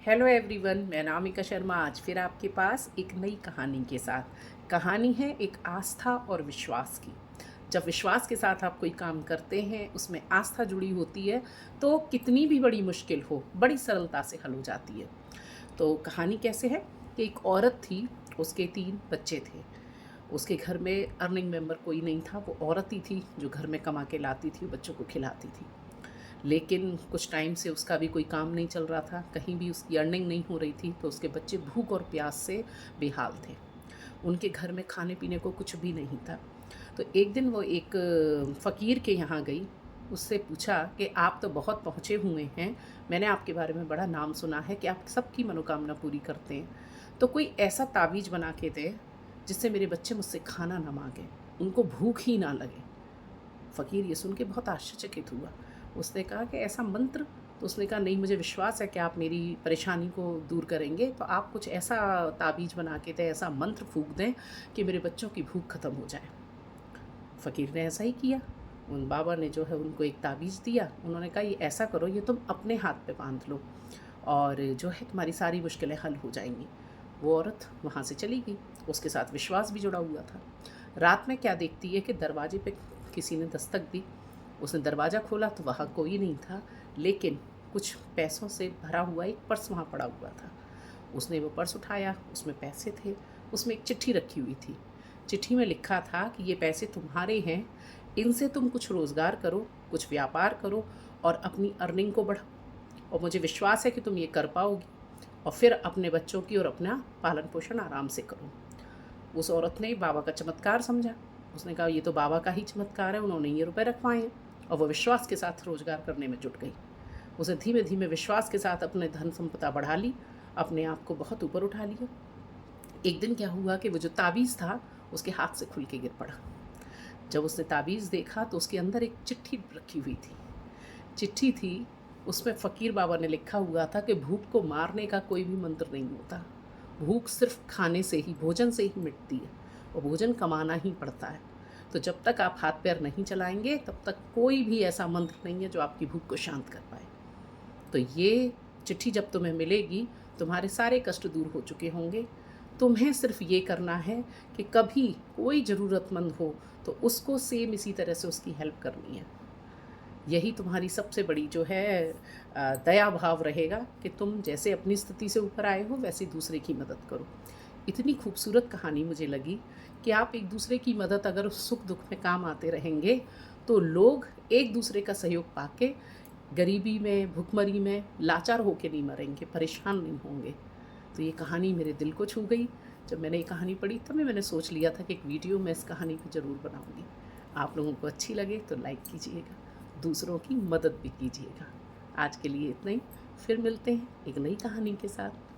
Hello everyone, मैं नामिका शर्मा आज फिर आपके पास एक नई कहानी के साथ। कहानी है एक आस्था और विश्वास की। जब विश्वास के साथ आप कोई काम करते हैं, उसमें आस्था जुड़ी होती है, तो कितनी भी बड़ी मुश्किल हो बड़ी सरलता से हल हो जाती है। तो कहानी कैसे है कि एक औरत थी, उसके 3 बच्चे थे। उसके घर में अर्निंग मेंबर कोई नहीं था, वो औरत ही थी जो घर में कमा के लाती थी, बच्चों को खिलाती थी। लेकिन कुछ टाइम से उसका भी कोई काम नहीं चल रहा था, कहीं भी उसकी अर्निंग नहीं हो रही थी, तो उसके बच्चे भूख और प्यास से बेहाल थे। उनके घर में खाने पीने को कुछ भी नहीं था। तो एक दिन वो एक फ़कीर के यहाँ गई, उससे पूछा कि आप तो बहुत पहुँचे हुए हैं, मैंने आपके बारे में बड़ा नाम सुना है कि आप सबकी मनोकामना पूरी करते हैं। तो कोई ऐसा तावीज़ बना के दें, जिससे मेरे बच्चे मुझसे खाना ना माँगें, उनको भूख ही ना लगे। फ़कीर ये सुन के बहुत आश्चर्यचकित हुआ। उसने कहा कि ऐसा मंत्र? तो उसने कहा नहीं, मुझे विश्वास है कि आप मेरी परेशानी को दूर करेंगे, तो आप कुछ ऐसा ताबीज़ बना के दें, ऐसा मंत्र फूँक दें कि मेरे बच्चों की भूख ख़त्म हो जाए। फ़कीर ने ऐसा ही किया। उन बाबा ने जो है उनको एक ताबीज़ दिया। उन्होंने कहा ये ऐसा करो, ये तुम अपने हाथ पे बाँध लो और जो है तुम्हारी सारी मुश्किलें हल हो जाएँगी। वो औरत वहाँ से चली गई, उसके साथ विश्वास भी जुड़ा हुआ था। रात में क्या देखती है कि दरवाजे पे किसी ने दस्तक दी। उसने दरवाज़ा खोला तो वहाँ कोई नहीं था, लेकिन कुछ पैसों से भरा हुआ एक पर्स वहाँ पड़ा हुआ था। उसने वो पर्स उठाया, उसमें पैसे थे, उसमें एक चिट्ठी रखी हुई थी। चिट्ठी में लिखा था कि ये पैसे तुम्हारे हैं, इनसे तुम कुछ रोज़गार करो, कुछ व्यापार करो और अपनी अर्निंग को बढ़ाओ, और मुझे विश्वास है कि तुम ये कर पाओगी, और फिर अपने बच्चों की और अपना पालन पोषण आराम से करो। उस औरत ने बाबा का चमत्कार समझा। उसने कहा ये तो बाबा का ही चमत्कार है, उन्होंने ये रुपए रखवाए हैं, और वो विश्वास के साथ रोज़गार करने में जुट गई। उसे धीमे धीमे विश्वास के साथ अपने धन संपदा बढ़ा ली, अपने आप को बहुत ऊपर उठा लिया। एक दिन क्या हुआ कि वो जो ताबीज़ था उसके हाथ से खुल के गिर पड़ा। जब उसने ताबीज़ देखा तो उसके अंदर एक चिट्ठी रखी हुई थी। चिट्ठी थी, उसमें फ़कीर बाबा ने लिखा हुआ था कि भूख को मारने का कोई भी मंत्र नहीं होता। भूख सिर्फ़ खाने से ही, भोजन से ही मिटती है, और भोजन कमाना ही पड़ता है। तो जब तक आप हाथ पैर नहीं चलाएँगे, तब तक कोई भी ऐसा मंत्र नहीं है जो आपकी भूख को शांत कर पाए। तो ये चिट्ठी जब तुम्हें मिलेगी, तुम्हारे सारे कष्ट दूर हो चुके होंगे। तुम्हें सिर्फ़ ये करना है कि कभी कोई ज़रूरतमंद हो, तो उसको सेम इसी तरह से उसकी हेल्प करनी है। यही तुम्हारी सबसे बड़ी जो है दया भाव रहेगा कि तुम जैसे अपनी स्थिति से ऊपर आए हो, वैसे दूसरे की मदद करो। इतनी खूबसूरत कहानी मुझे लगी कि आप एक दूसरे की मदद अगर सुख दुख में काम आते रहेंगे, तो लोग एक दूसरे का सहयोग पाके गरीबी में, भुखमरी में लाचार होके नहीं मरेंगे, परेशान नहीं होंगे। तो ये कहानी मेरे दिल को छू गई। जब मैंने ये कहानी पढ़ी, तभी मैंने सोच लिया था कि एक वीडियो मैं इस कहानी को ज़रूर बनाऊँगी। आप लोगों को अच्छी लगे तो लाइक कीजिएगा, दूसरों की मदद भी कीजिएगा। आज के लिए इतना ही, फिर मिलते हैं एक नई कहानी के साथ।